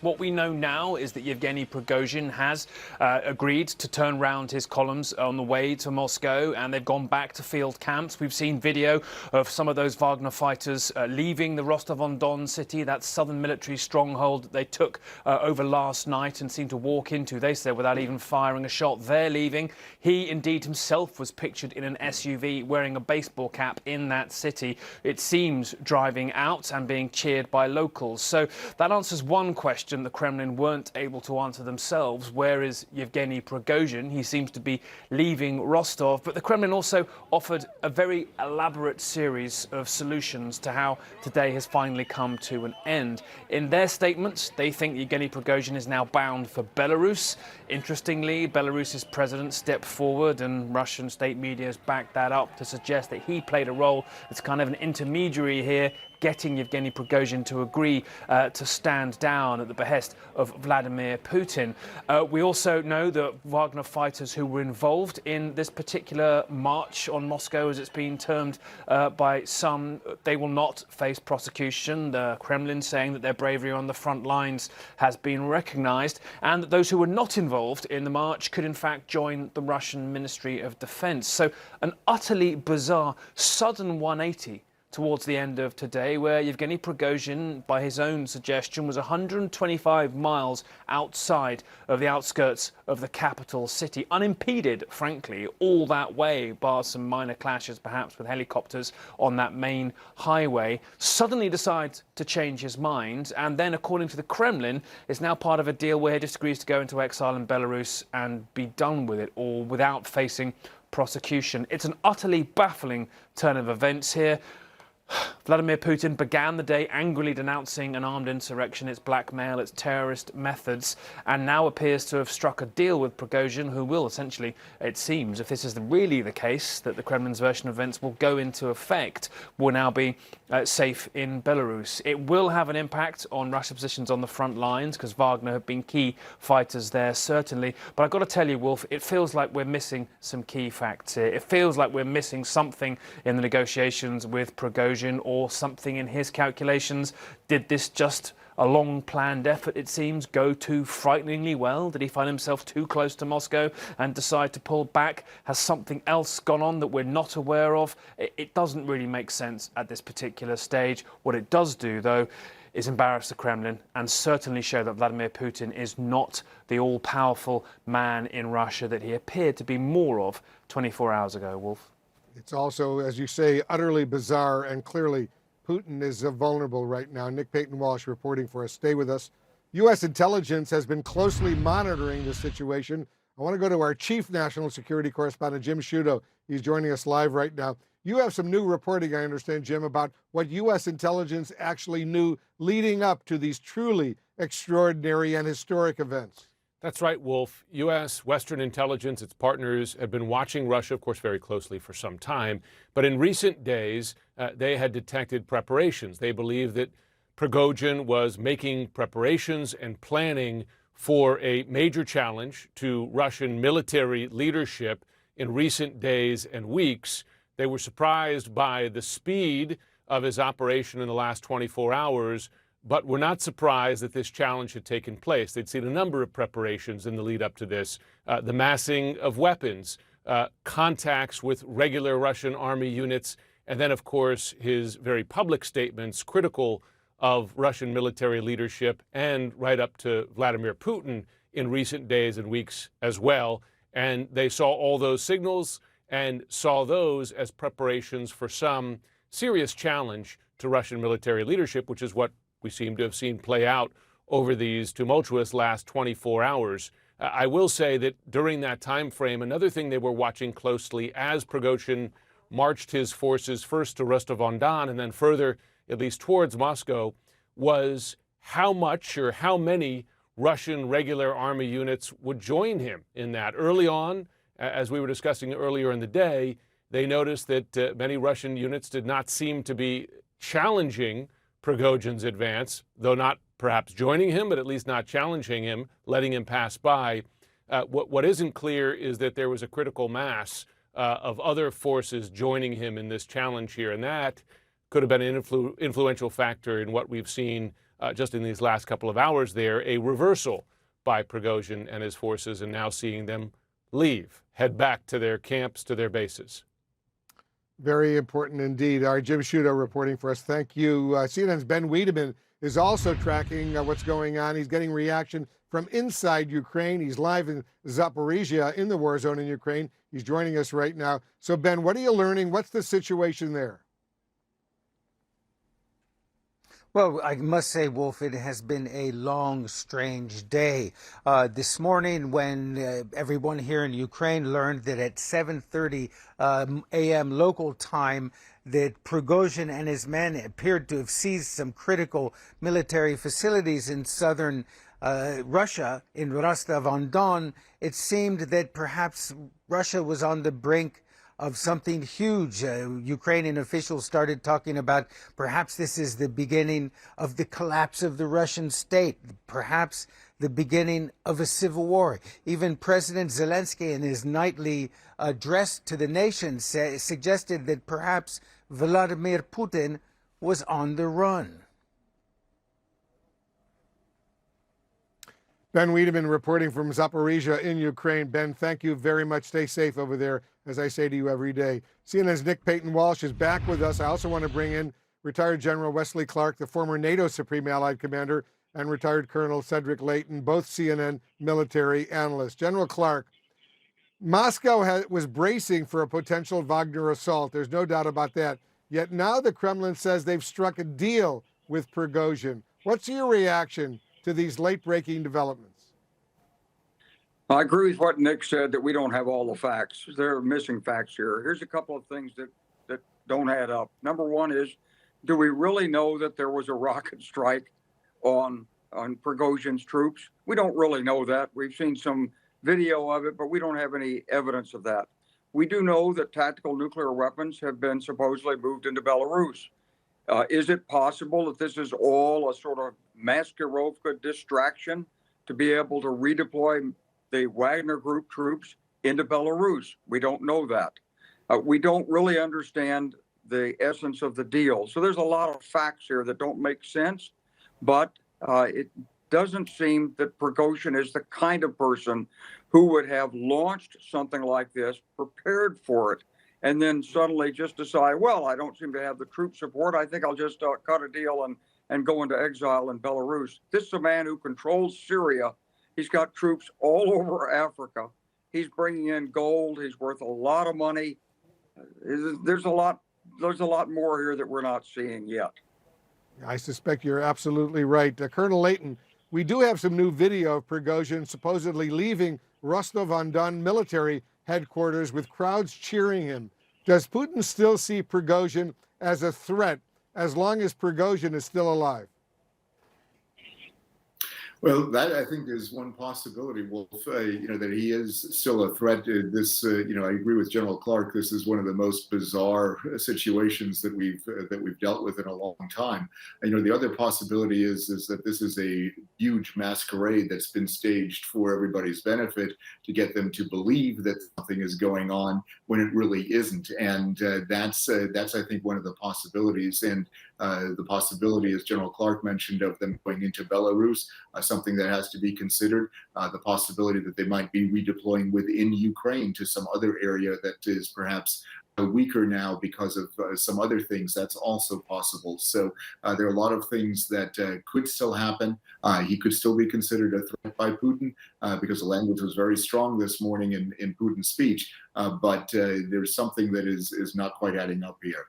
What we know now is that Yevgeny Prigozhin has agreed to turn round his columns on the way to Moscow, and they've gone back to field camps. We've seen video of some of those Wagner fighters leaving the Rostov-on-Don city, that southern military stronghold that they took over last night and seemed to walk into, they said, without even firing a shot. They're leaving. He indeed himself was pictured in an SUV wearing a baseball cap in that city. It seems driving out and being cheered by locals. So that answers one question the Kremlin weren't able to answer themselves. Where is Yevgeny Prigozhin? He seems to be leaving Rostov. But the Kremlin also offered a very elaborate series of solutions to how today has finally come to an end. In their statements, they think Yevgeny Prigozhin is now bound for Belarus. Interestingly, Belarus's president stepped forward, and Russian state media has backed that up to suggest that he played a role as kind of an intermediary here, getting Yevgeny Prigozhin to agree to stand down at the behest of Vladimir Putin. We also know that Wagner fighters who were involved in this particular march on Moscow, as it's been termed by some, they will not face prosecution. The Kremlin saying that their bravery on the front lines has been recognized, and that those who were not involved in the march could in fact join the Russian Ministry of Defense. So an utterly bizarre, sudden 180 towards the end of today, where Yevgeny Prigozhin, by his own suggestion, was 125 miles outside of the outskirts of the capital city, unimpeded, frankly, all that way, bar some minor clashes perhaps with helicopters on that main highway, suddenly decides to change his mind, and then, according to the Kremlin, is now part of a deal where he just agrees to go into exile in Belarus and be done with it all without facing prosecution. It's an utterly baffling turn of events here. Vladimir Putin began the day angrily denouncing an armed insurrection, its blackmail, its terrorist methods, and now appears to have struck a deal with Prigozhin, who will essentially, it seems, if this is really the case, that the Kremlin's version of events will go into effect, will now be safe in Belarus. It will have an impact on Russia's positions on the front lines, because Wagner have been key fighters there, certainly. But I've got to tell you, Wolf, it feels like we're missing some key facts here. It feels like we're missing something in the negotiations with Prigozhin, or something in his calculations. Did this just a long-planned effort, it seems, go too frighteningly well? Did he find himself too close to Moscow and decide to pull back? Has something else gone on that we're not aware of? It doesn't really make sense at this particular stage. What it does do, though, is embarrass the Kremlin and certainly show that Vladimir Putin is not the all-powerful man in Russia that he appeared to be more of 24 hours ago, Wolf. It's also, as you say, utterly bizarre, and clearly Putin is vulnerable right now. Nick Payton-Walsh reporting for us. Stay with us. U.S. intelligence has been closely monitoring the situation. I want to go to our chief national security correspondent, Jim Sciutto. He's joining us live right now. You have some new reporting, I understand, Jim, about what U.S. intelligence actually knew leading up to these truly extraordinary and historic events. That's right, Wolf. U.S. Western intelligence, its partners, have been watching Russia, of course, very closely for some time. But in recent days, they had detected preparations. They believe that Prigozhin was making preparations and planning for a major challenge to Russian military leadership in recent days and weeks. They were surprised by the speed of his operation in the last 24 hours, but were not surprised that this challenge had taken place. They'd seen a number of preparations in the lead up to this, the massing of weapons, contacts with regular Russian army units, and then, of course, his very public statements critical of Russian military leadership, and right up to Vladimir Putin in recent days and weeks as well. And they saw all those signals and saw those as preparations for some serious challenge to Russian military leadership, which is what we seem to have seen play out over these tumultuous last 24 hours. I will say that during that time frame, another thing they were watching closely as Prigozhin marched his forces first to Rostov-on-Don and then further, at least towards Moscow, was how much or how many Russian regular army units would join him in that. Early on, as we were discussing earlier in the day, they noticed that many Russian units did not seem to be challenging Prigozhin's advance, though not perhaps joining him, but at least not challenging him, letting him pass by. What isn't clear is that there was a critical mass of other forces joining him in this challenge here, and that could have been an influential factor in what we've seen just in these last couple of hours there, a reversal by Prigozhin and his forces, and now seeing them leave, head back to their camps, to their bases. Very important indeed. Our Jim Sciutto reporting for us. Thank you. CNN's Ben Wiedemann is also tracking what's going on. He's getting reaction from inside Ukraine. He's live in Zaporizhia in the war zone in Ukraine. He's joining us right now. So, Ben, what are you learning? What's the situation there? Well, I must say, Wolf, it has been a long, strange day. This morning, when everyone here in Ukraine learned that at 7:30 a.m. local time, that Prigozhin and his men appeared to have seized some critical military facilities in southern Russia, in Rostov-on-Don, it seemed that perhaps Russia was on the brink of something huge. Ukrainian officials started talking about perhaps this is the beginning of the collapse of the Russian state, perhaps the beginning of a civil war. Even President Zelensky, in his nightly address to the nation, suggested that perhaps Vladimir Putin was on the run. Ben Wiedemann reporting from Zaporizhia in Ukraine. Ben, thank you very much. Stay safe over there, as I say to you every day. CNN's Nick Payton Walsh is back with us. I also want to bring in retired General Wesley Clark, the former NATO Supreme Allied Commander, and retired Colonel Cedric Leighton, both CNN military analysts. General Clark, Moscow was bracing for a potential Wagner assault. There's no doubt about that. Yet now the Kremlin says they've struck a deal with Prigozhin. What's your reaction to these late-breaking developments? I agree with what Nick said, that we don't have all the facts. There are missing facts here. Here's a couple of things that don't add up. Number one is, do we really know that there was a rocket strike on Prigozhin's troops? We don't really know that. We've seen some video of it, but we don't have any evidence of that. We do know that tactical nuclear weapons have been supposedly moved into Belarus. Is it possible that this is all a sort of Maskirovka distraction to be able to redeploy the Wagner Group troops into Belarus? We don't know that. We don't really understand the essence of the deal. So there's a lot of facts here that don't make sense, but it doesn't seem that Prigozhin is the kind of person who would have launched something like this, prepared for it, and then suddenly just decide, well, I don't seem to have the troop support. I think I'll just cut a deal and go into exile in Belarus. This is a man who controls Syria. He's got troops all over Africa. He's bringing in gold. He's worth a lot of money. There's a lot more here that we're not seeing yet. I suspect you're absolutely right. Colonel Leighton, we do have some new video of Prigozhin supposedly leaving Rostov-on-Don military headquarters with crowds cheering him. Does Putin still see Prigozhin as a threat as long as Prigozhin is still alive? Well, that I think is one possibility, Wolf. That he is still a threat. I agree with General Clark. This is one of the most bizarre situations that we've dealt with in a long time. The other possibility is that this is a huge masquerade that's been staged for everybody's benefit to get them to believe that something is going on when it really isn't. And that's I think one of the possibilities. And the possibility, as General Clark mentioned, of them going into Belarus. Something that has to be considered, the possibility that they might be redeploying within Ukraine to some other area that is perhaps weaker now because of some other things. That's also possible. So there are a lot of things that could still happen. He could still be considered a threat by Putin because the language was very strong this morning in Putin's speech. But there's something that is not quite adding up here.